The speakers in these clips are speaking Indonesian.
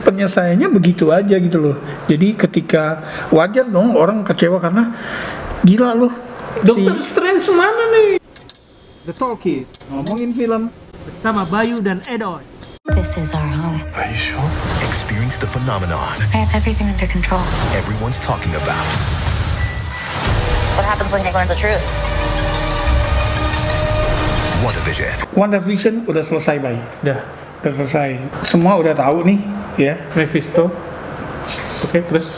penyelesaiannya begitu aja gitu loh. Jadi ketika wajar dong orang kecewa karena gila loh. Dokter Strange mana nih? The Talkies, ngomongin film Bersama Bayu dan Edoy. This is our home. Are you sure? Experience the phenomenon I have everything under control. everyone's talking about. What happens when they learn the truth? WandaVision. WandaVision udah selesai, Bay. Udah. Udah selesai. Semua udah tahu nih, ya. Mephisto. Oke, terus?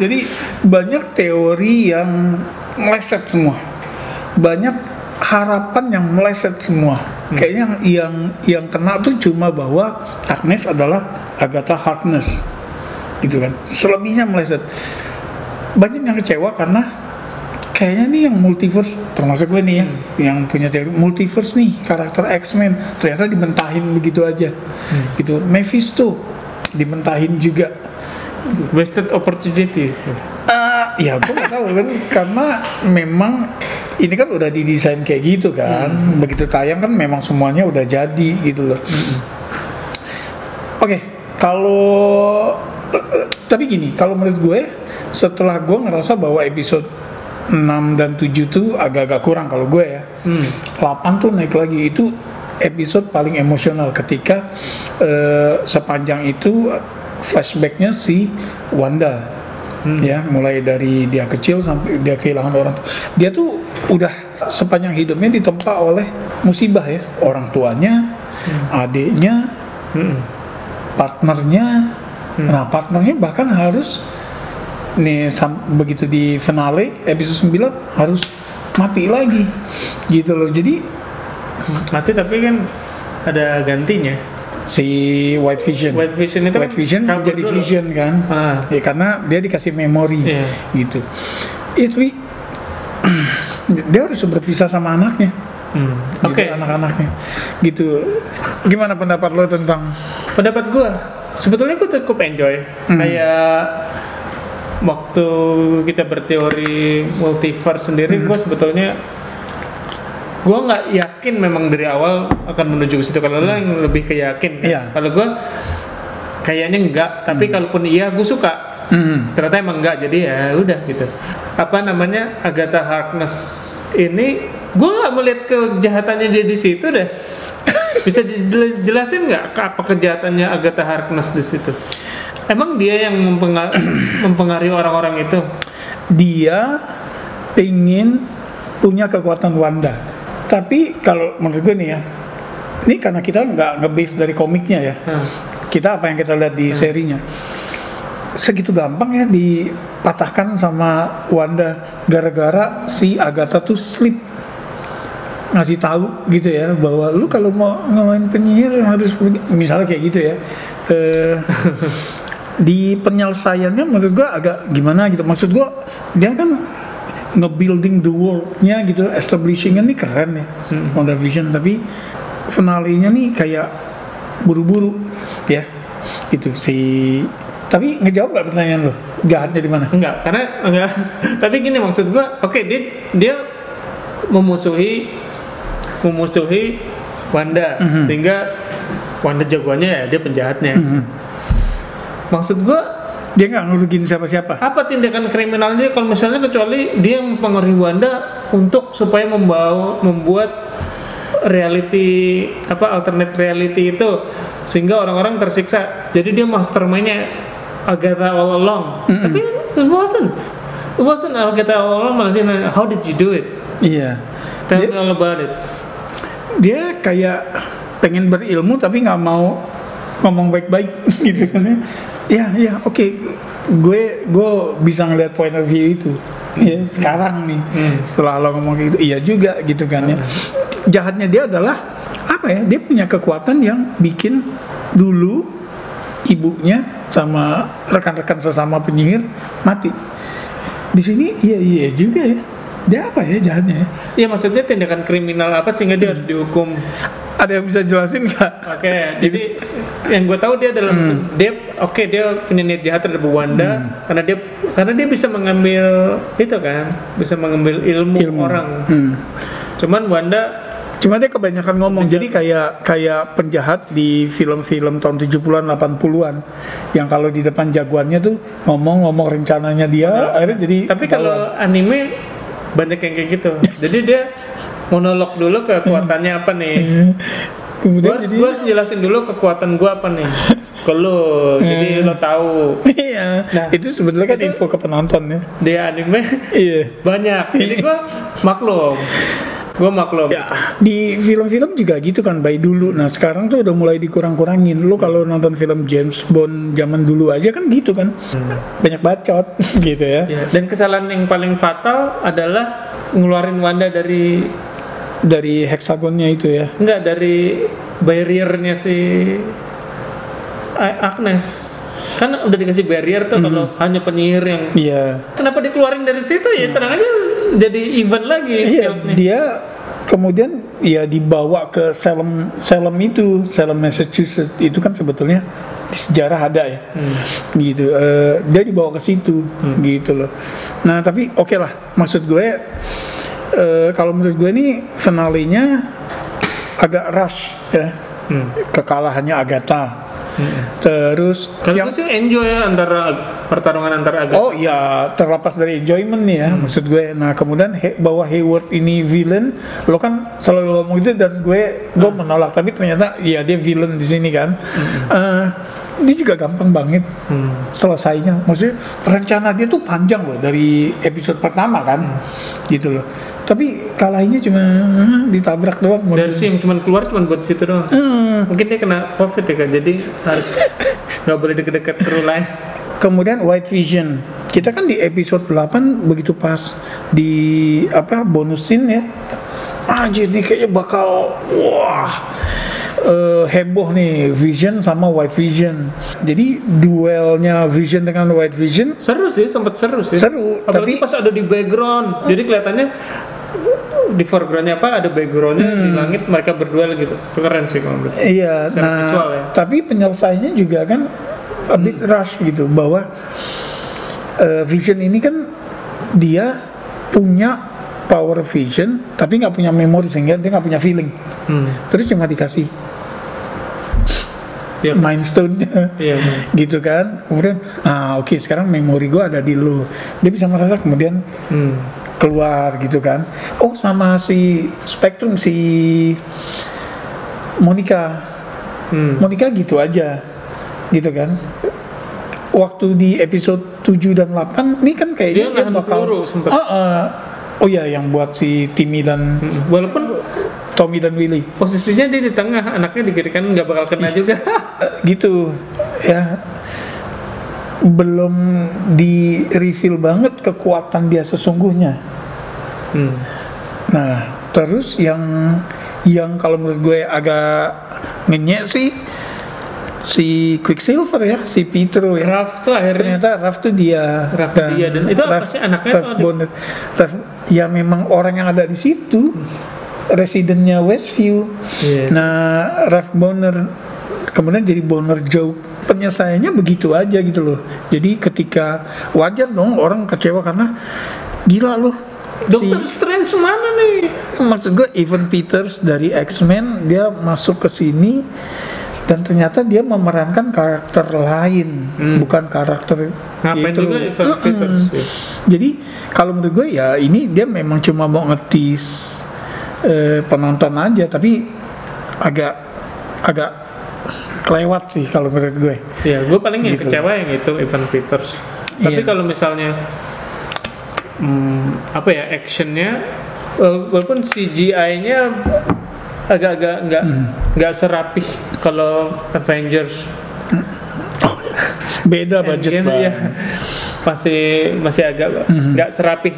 Jadi banyak teori yang meleset semua. Banyak harapan yang meleset semua. Kayaknya yang kena tuh cuma bahwa Agnes adalah Agatha Harkness. Gitu kan. Selebihnya meleset. Banyak yang kecewa karena kayaknya nih yang multiverse, termasuk gue nih ya, yang punya teori multiverse nih, karakter X-Men ternyata dimentahin begitu aja. Gitu. Mephisto dimentahin juga. Wasted opportunity. Ya gue nggak tahu kan, karena memang ini kan udah didesain kayak gitu kan, begitu tayang kan memang semuanya udah jadi gitu loh. Oke, kalau tapi gini, kalau menurut gue setelah gue ngerasa bahwa episode 6 dan 7 tuh agak-agak kurang kalau gue ya. 8 tuh naik lagi, itu episode paling emosional ketika sepanjang itu flashbacknya si Wanda. Ya, mulai dari dia kecil sampai dia kehilangan orang tua. Dia tuh udah sepanjang hidupnya ditempa oleh musibah ya, orang tuanya, adiknya, partnernya. Nah, partnernya bahkan harus nih begitu di finale episode 9 harus mati lagi gitu loh. Jadi Mati tapi kan ada gantinya. si White Vision itu White Vision kabur jadi dulu. Vision kan, ya karena dia dikasih memori gitu. Itu dia harus berpisah sama anaknya. Gitu, Oke. anak-anaknya gitu. Gimana pendapat lo tentang? Pendapat gue, sebetulnya gue cukup enjoy. Kayak waktu kita berteori multiverse sendiri, gue sebetulnya gue nggak yakin memang dari awal akan menuju ke situ. Kalau lo yang lebih ke yakin, Iya. kalau gue kayaknya enggak. Tapi kalaupun iya, gue suka. Ternyata emang enggak, jadi ya udah gitu. Apa namanya, Agatha Harkness ini, gue nggak melihat kejahatannya dia di situ deh. Bisa dijelasin nggak apa kejahatannya Agatha Harkness di situ? Emang dia yang mempengaruhi orang-orang itu? Dia pengen punya kekuatan Wanda. Tapi kalau menurut gue nih ya, ini karena kita nggak nge-base dari komiknya ya, kita apa yang kita lihat di serinya, segitu gampang ya dipatahkan sama Wanda gara-gara si Agatha tuh slip ngasih tahu gitu ya, bahwa lu kalau mau ngelawan penyihir harus misalnya kayak gitu ya. Di penyelesaiannya menurut gue agak gimana gitu. Maksud gue dia kan nge-building the world-nya gitu, establishing-nya nih keren ya, WandaVision, tapi finalenya nih kayak buru-buru ya gitu sih. Tapi ngejawab gak pertanyaan lo, jahatnya di mana? Enggak. Tapi gini maksud gua, oke, dia memusuhi Wanda, sehingga Wanda jagoannya ya dia penjahatnya. Maksud gua, Dia nggak ngerugiin siapa-siapa. apa tindakan kriminal dia kalau misalnya kecuali dia yang mempengaruhi Wanda untuk supaya membuat reality alternate reality itu sehingga orang-orang tersiksa. Jadi dia mastermind-nya Agatha all along. Tapi it wasn't Agatha all along, malah dia nanya, how did you do it? Iya. Tell me all about it. Dia kayak pengen berilmu tapi nggak mau ngomong baik-baik gitu kan ya. Oke, gue bisa ngeliat point of view itu ya sekarang nih. Setelah lo ngomong gitu, iya juga gitu kan ya. Jahatnya dia adalah apa ya, dia punya kekuatan yang bikin dulu ibunya sama rekan-rekan sesama penyihir mati. Di sini iya juga ya. Dia apa ya jahatnya ya? Iya, maksudnya tindakan kriminal apa sehingga dia harus dihukum? Ada yang bisa jelasin nggak? Oke, jadi yang gue tahu dia dalam dia punya niat jahat terhadap Wanda karena dia bisa mengambil itu kan, bisa mengambil ilmu orang. Cuman Wanda Cuma dia kebanyakan ngomong, jadi kayak penjahat di film-film tahun 70-an 80-an yang kalau di depan jagoannya tuh ngomong rencananya dia, akhirnya jadi Tapi kalau anime banyak yang kayak gitu. Jadi dia monolog dulu kekuatannya apa nih. kemudian Gua harus jelasin dulu kekuatan gua apa nih. Ke lo, jadi lo tahu. Iya, Nah, itu sebetulnya kan info ke penonton ya. Dia anime Iya. banyak. Jadi gua maklum. Ya, di film-film juga gitu kan by dulu. Nah, sekarang tuh udah mulai dikurang-kurangin. Lu kalau nonton film James Bond zaman dulu aja kan gitu kan. Banyak bacot gitu ya. Ya, dan kesalahan yang paling fatal adalah ngeluarin Wanda Dari heksagonnya itu ya. enggak dari barriernya si Agnes. Kan udah dikasih barrier tuh kalau hanya penyihir yang. Iya. Kenapa dikeluarin dari situ ya? Tenang aja, jadi event lagi. Iya, fieldnya. dia kemudian ya dibawa ke Salem Massachusetts itu kan sebetulnya di sejarah ada ya, gitu. Dia dibawa ke situ, gitu loh. Nah tapi oke lah, maksud gue kalau menurut gue ini finalenya agak rush ya, kekalahannya Agatha. Terus Kalau gue sih enjoy ya pertarungan antara Agatha. oh ya terlepas dari enjoyment nih ya maksud gue. Nah kemudian bahwa Hayward ini villain, lo kan selalu ngomong itu dan gue menolak, tapi ternyata ya dia villain di sini kan. Dia juga gampang banget selesainya. Maksudnya rencana dia tuh panjang loh dari episode pertama kan, gitu loh. Tapi kalahinnya cuma ditabrak doang. Dari sih yang cuma keluar cuma buat situ doang. Mungkin dia kena COVID ya kan, jadi harus nggak boleh deket-deket kru lain. Kemudian White Vision, kita kan di episode 8 begitu pas di bonus scene ya, anjir nih kayaknya bakal heboh nih Vision sama White Vision. Jadi duelnya Vision dengan White Vision Seru sih, sempat seru sih. Seru, Apalagi tapi pas ada di background. Jadi kelihatannya di foregroundnya ada backgroundnya di langit mereka berdua lagi. Itu keren sih kalau menurut. iya. Secara Nah visual ya. tapi penyelesaiannya juga kan a bit rush gitu, bahwa Vision ini kan dia punya power vision tapi nggak punya memori sehingga dia nggak punya feeling. Terus cuma dikasih Iya. Mind Stone-nya Iya. gitu kan. Kemudian oke, sekarang memori gue ada di lo, dia bisa merasa kemudian keluar gitu kan. Oh sama si Spectrum, si Monica gitu aja gitu kan. Waktu di episode 7 dan 8 ini kan kayaknya dia bakal peluru sempet. oh iya, yang buat si Timmy dan Walaupun Tommy dan Willy posisinya dia di tengah, anaknya di kiri kan nggak bakal kena juga. gitu ya. Belum di reveal banget kekuatan dia sesungguhnya. Nah terus yang kalau menurut gue agak ngenyek sih si Quicksilver ya, si Pietro ya. Raph tuh akhirnya Ternyata Raph tuh dia. dan itu apa sih anaknya Raph tuh Bonner. Ya memang orang yang ada di situ, residennya Westview. Iya. Nah Raph Bonner kemudian jadi Bonner Joe. Penyelesaiannya begitu aja gitu loh. Jadi ketika wajar dong orang kecewa karena gila loh. Doctor Strange mana nih? Maksud gue Evan Peters dari X-Men dia masuk ke sini dan ternyata dia memerankan karakter lain, bukan karakter Ngapain itu. juga Evan Peters ya? Jadi kalau menurut gue ya ini dia memang cuma mau ngetis penonton aja, tapi agak kelewat sih kalau menurut gue. Ya, gue paling yang Gitu. kecewa yang itu Evan Peters. Tapi Iya. kalau misalnya actionnya, walaupun CGI-nya agak-agak nggak serapih kalau Avengers. Beda budget Endgame, ya, masih agak nggak serapih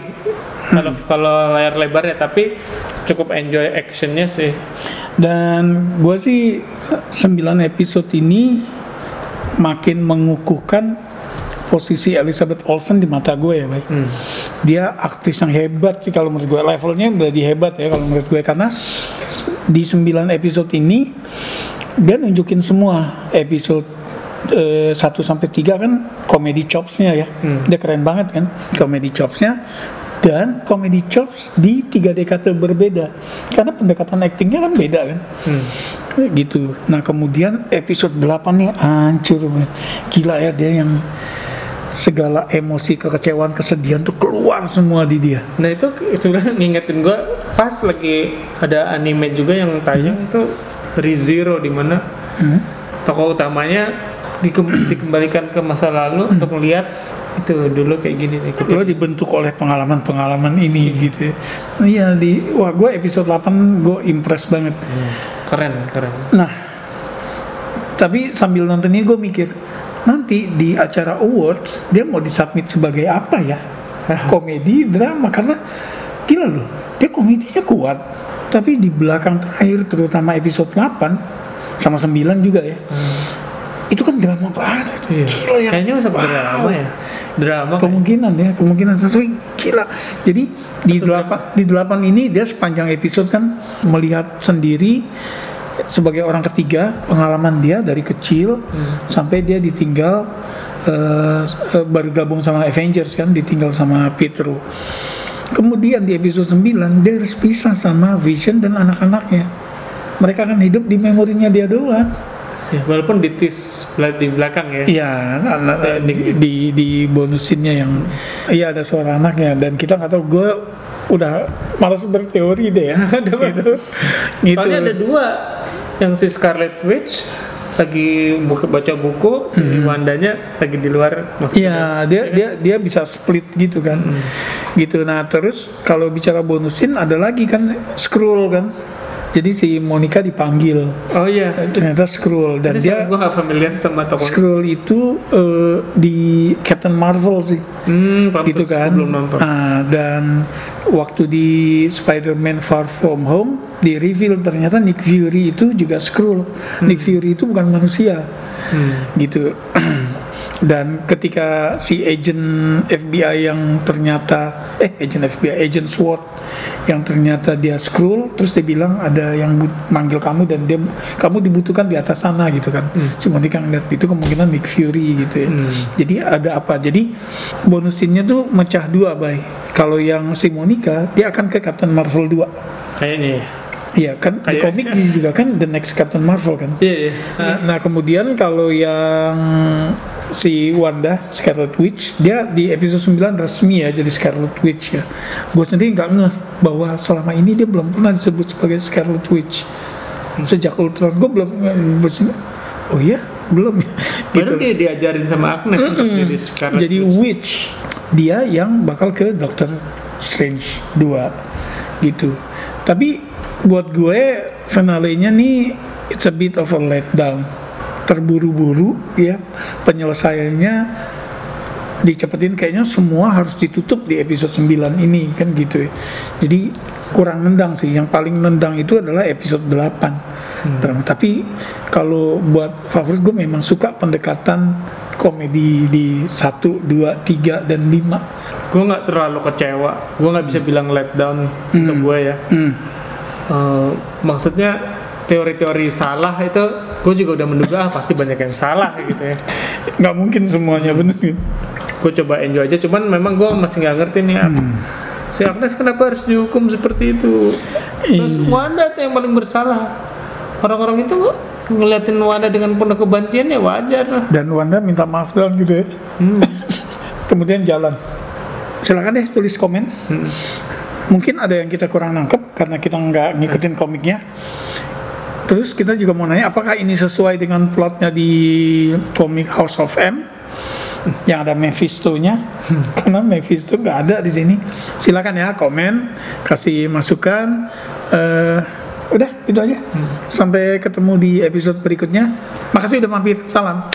kalau layar lebarnya, tapi cukup enjoy actionnya sih. Dan gue sih 9 episode ini makin mengukuhkan posisi Elizabeth Olsen di mata gue ya, baik. Dia aktris yang hebat sih kalau menurut gue, levelnya udah hebat ya kalau menurut gue, karena di 9 episode ini dia nunjukin semua. Episode 1-3 kan komedi chopsnya ya, dia keren banget kan komedi chopsnya. dan comedy chops di 3 dekade berbeda karena pendekatan aktingnya kan beda kan. Kayak gitu. Nah kemudian episode 8 nih hancur, gila ya, dia yang segala emosi, kekecewaan, kesedihan tuh keluar semua di dia. Nah itu sebenarnya ngingetin gue pas lagi ada anime juga yang tayang itu ReZero, di mana tokoh utamanya dikembalikan ke masa lalu untuk melihat itu dulu kayak gini nih. Lo dibentuk oleh pengalaman ini gitu. Iya wah gue episode 8 gue impress banget. Keren. Nah tapi sambil nonton ini gue mikir, nanti di acara awards dia mau disubmit sebagai apa ya? Komedi, drama, karena gila loh, dia komedinya kuat, tapi di belakang terakhir terutama episode 8 sama 9 juga ya, itu kan drama banget. Iya. Gila ya. Kayaknya masuk drama ya. Drama. Kemungkinan tapi gila. Jadi di 8 ini dia sepanjang episode kan melihat sendiri sebagai orang ketiga pengalaman dia dari kecil sampai dia ditinggal baru gabung sama Avengers kan, ditinggal sama Pietro. Kemudian di episode 9 dia harus pisah sama Vision dan anak-anaknya. Mereka akan hidup di memorinya dia doang. Ya, walaupun ditis di belakang ya. Iya, di bonusinnya yang iya ada suara anaknya, dan kita nggak tahu, gue udah malas berteori deh ya. gitu. Soalnya ada 2, yang si Scarlet Witch lagi baca buku, si Wandanya lagi di luar. Iya, dia bisa split gitu kan. Gitu. Nah, terus kalau bicara bonusin ada lagi kan Skrull kan. Jadi si Monica dipanggil. Oh iya. Ternyata Skrull, dan jadi dia gue nggak familiar sama tokoh. Skrull itu di Captain Marvel sih. Gitu kan. Belum nonton. Dan waktu di Spider-Man Far From Home di reveal ternyata Nick Fury itu juga Skrull. Nick Fury itu bukan manusia. Gitu. Dan ketika si agent FBI yang ternyata agent SWORD yang ternyata dia Skrull, terus dia bilang ada yang manggil kamu dan kamu dibutuhkan di atas sana gitu kan. Si Monica ngeliat itu kemungkinan Nick Fury gitu ya. Jadi ada apa? Jadi bonusinnya tuh mecah 2, Bay. Kalau yang si Monica dia akan ke Captain Marvel 2 kayaknya. Iya kan, di komik juga kan The Next Captain Marvel kan. Iya. Nah kemudian kalau yang si Wanda Scarlet Witch, dia di episode 9 resmi ya jadi Scarlet Witch ya. Gue sendiri nggak ngeh bahwa selama ini dia belum pernah disebut sebagai Scarlet Witch. Sejak Ultron gue belum oh iya belum ya. Baru dia diajarin sama Agnes untuk jadi Scarlet jadi Witch. Dia yang bakal ke Doctor Strange 2 gitu. Tapi buat gue finalenya nih it's a bit of a letdown, terburu-buru ya, penyelesaiannya dicepetin, kayaknya semua harus ditutup di episode 9 ini kan gitu ya. Jadi kurang nendang sih, yang paling nendang itu adalah episode 8. Tapi kalau buat favorit gue memang suka pendekatan komedi di 1, 2, 3, dan 5. Gue nggak terlalu kecewa, gue nggak bisa bilang letdown untuk gue ya. Maksudnya teori-teori salah itu gue juga udah menduga pasti banyak yang salah gitu ya. Nggak mungkin semuanya bener. Gue coba enjoy aja, cuman memang gue masih nggak ngerti nih si Agnes kenapa harus dihukum seperti itu. Terus Wanda tuh yang paling bersalah. Orang-orang itu ngeliatin Wanda dengan penuh kebencian ya wajar lah. Dan Wanda minta maaf doang gitu ya. Kemudian jalan. Silakan deh tulis komen. Mungkin ada yang kita kurang nangkep karena kita nggak ngikutin komiknya. Terus kita juga mau nanya, apakah ini sesuai dengan plotnya di komik House of M yang ada Mephisto-nya? Karena Mephisto nggak ada di sini. Silakan ya komen, kasih masukan. Udah itu aja. Sampai ketemu di episode berikutnya. Makasih udah mampir. Salam.